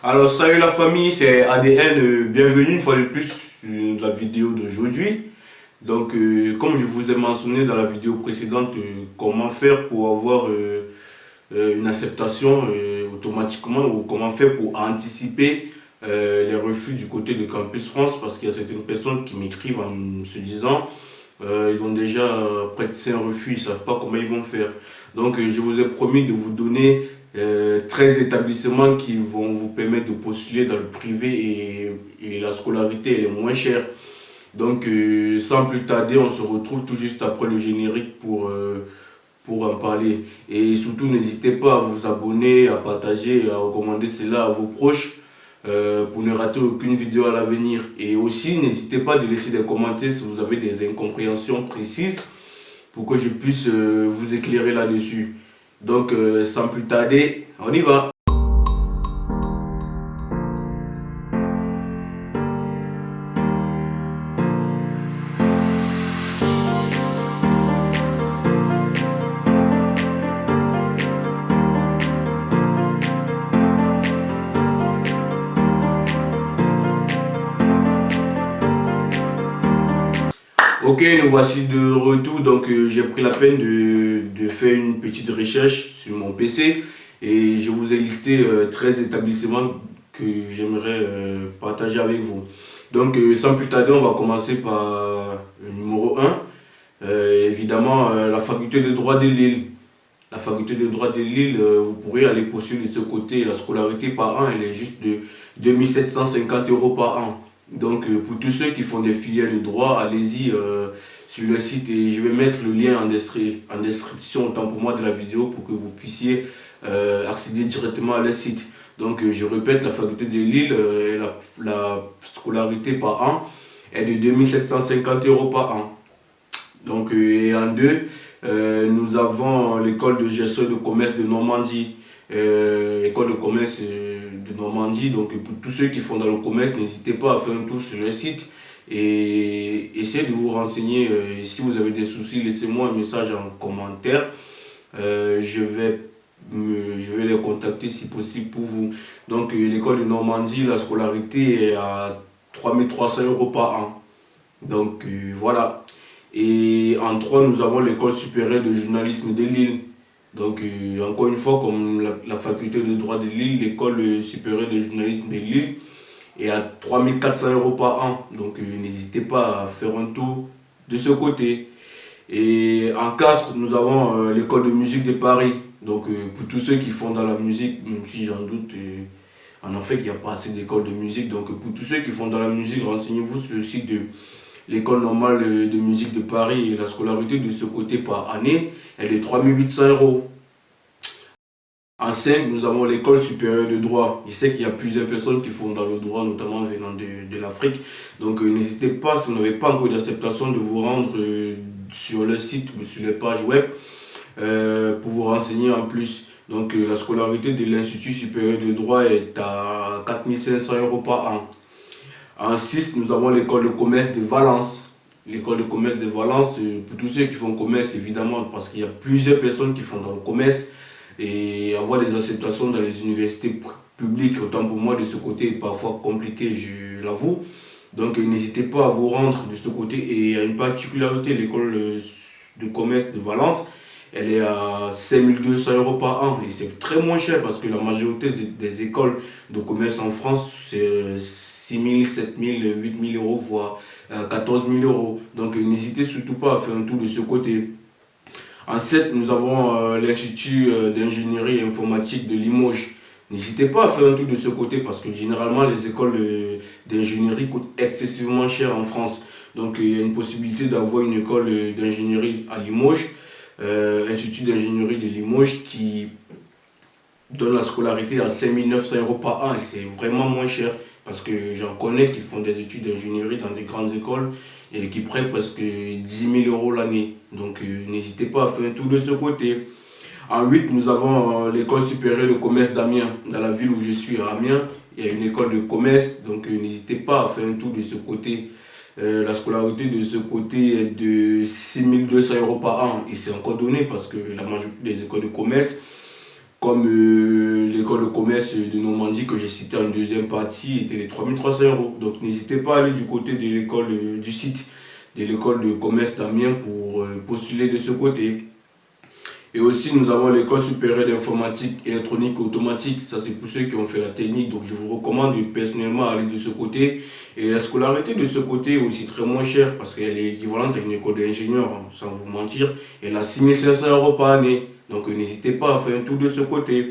Alors salut la famille, c'est ADN, bienvenue une fois de plus sur la vidéo d'aujourd'hui. Donc comme je vous ai mentionné dans la vidéo précédente, comment faire pour avoir une acceptation automatiquement ou comment faire pour anticiper les refus du côté de Campus France, parce qu'il y a certaines personnes qui m'écrivent en se disant ils ont déjà près de 5 refus, ils ne savent pas comment ils vont faire. Donc je vous ai promis de vous donner 13 établissements qui vont vous permettre de postuler dans le privé et la scolarité elle est moins chère. Donc sans plus tarder, on se retrouve tout juste après le générique pour en parler. Et surtout, n'hésitez pas à vous abonner, à partager, à recommander cela à vos proches pour ne rater aucune vidéo à l'avenir. Et aussi, n'hésitez pas à laisser des commentaires si vous avez des incompréhensions précises pour que je puisse vous éclairer là-dessus. Donc, sans plus tarder, on y va. Ok, nous voici de retour. Donc, j'ai pris la peine de faire une petite recherche sur mon PC et je vous ai listé 13 établissements que j'aimerais partager avec vous. Donc, sans plus tarder, on va commencer par le numéro 1. Évidemment, la faculté de droit de Lille. La faculté de droit de Lille, vous pourrez aller postuler de ce côté. La scolarité par an, elle est juste de 2 750 € par an. Donc, pour tous ceux qui font des filières de droit, allez-y sur le site et je vais mettre le lien en description, autant pour moi de la vidéo, pour que vous puissiez accéder directement à leur site. Donc, je répète, la faculté de Lille, la scolarité par an est de 2 750 € par an. Donc, et en deux, nous avons l'école de gestion de commerce de Normandie. École de commerce de Normandie. Donc, pour tous ceux qui font dans le commerce, n'hésitez pas à faire un tour sur le site et essayez de vous renseigner. Si vous avez des soucis, laissez-moi un message en commentaire. Je vais les contacter si possible pour vous. Donc, l'école de Normandie, la scolarité est à 3 300 € par an. Donc, voilà. Et en 3, nous avons l'école supérieure de journalisme de Lille. Donc, encore une fois, comme la faculté de droit de Lille, l'école supérieure de journalisme de Lille est à 3 400 € par an. Donc, n'hésitez pas à faire un tour de ce côté. Et en 4, nous avons l'école de musique de Paris. Donc, pour tous ceux qui font dans la musique, même si j'en doute, en fait, qu'il n'y a pas assez d'écoles de musique. Donc, pour tous ceux qui font dans la musique, renseignez-vous sur le site de l'école normale de musique de Paris. Et la scolarité de ce côté par année est de 3 800 €. En 5, nous avons l'école supérieure de droit. Je sais qu'il y a plusieurs personnes qui font dans le droit, notamment venant de l'Afrique. Donc n'hésitez pas, si vous n'avez pas encore d'acceptation, de vous rendre sur le site ou sur les pages web pour vous renseigner en plus. Donc la scolarité de l'Institut supérieur de droit est à 4 500 € par an. En 6, nous avons l'école de commerce de Valence. L'école de commerce de Valence, pour tous ceux qui font commerce, évidemment, parce qu'il y a plusieurs personnes qui font dans le commerce, et avoir des acceptations dans les universités publiques, autant pour moi de ce côté, est parfois compliqué, je l'avoue. Donc n'hésitez pas à vous rendre de ce côté. Et il y a une particularité, l'école de commerce de Valence, elle est à 5 200 € par an. Et c'est très moins cher parce que la majorité des écoles de commerce en France, c'est 6 000, 7 000, 8 000 €, voire 14 000 €. Donc n'hésitez surtout pas à faire un tour de ce côté. En 7, nous avons l'Institut d'ingénierie informatique de Limoges. N'hésitez pas à faire un tour de ce côté parce que généralement les écoles d'ingénierie coûtent excessivement cher en France. Donc il y a une possibilité d'avoir une école d'ingénierie à Limoges, Institut d'ingénierie de Limoges, qui donne la scolarité à 5 900 € par an et c'est vraiment moins cher parce que j'en connais qui font des études d'ingénierie dans des grandes écoles et qui prennent presque 10 000 € l'année. Donc n'hésitez pas à faire un tour de ce côté. En 8, nous avons l'école supérieure de commerce d'Amiens. Dans la ville où je suis, à Amiens, il y a une école de commerce, donc n'hésitez pas à faire un tour de ce côté. La scolarité de ce côté est de 6 200 € par an et c'est encore donné parce que la majorité des écoles de commerce comme l'école de commerce de Normandie que j'ai cité en deuxième partie était de 3 300 €. Donc n'hésitez pas à aller du côté de l'école du site de l'école de commerce d'Amiens pour postuler de ce côté. Et aussi, nous avons l'école supérieure d'informatique électronique automatique. Ça, c'est pour ceux qui ont fait la technique. Donc, je vous recommande personnellement aller de ce côté. Et la scolarité de ce côté est aussi très moins chère parce qu'elle est équivalente à une école d'ingénieur, hein, sans vous mentir. Elle a 6 500 € par année. Donc, n'hésitez pas à faire un tour de ce côté.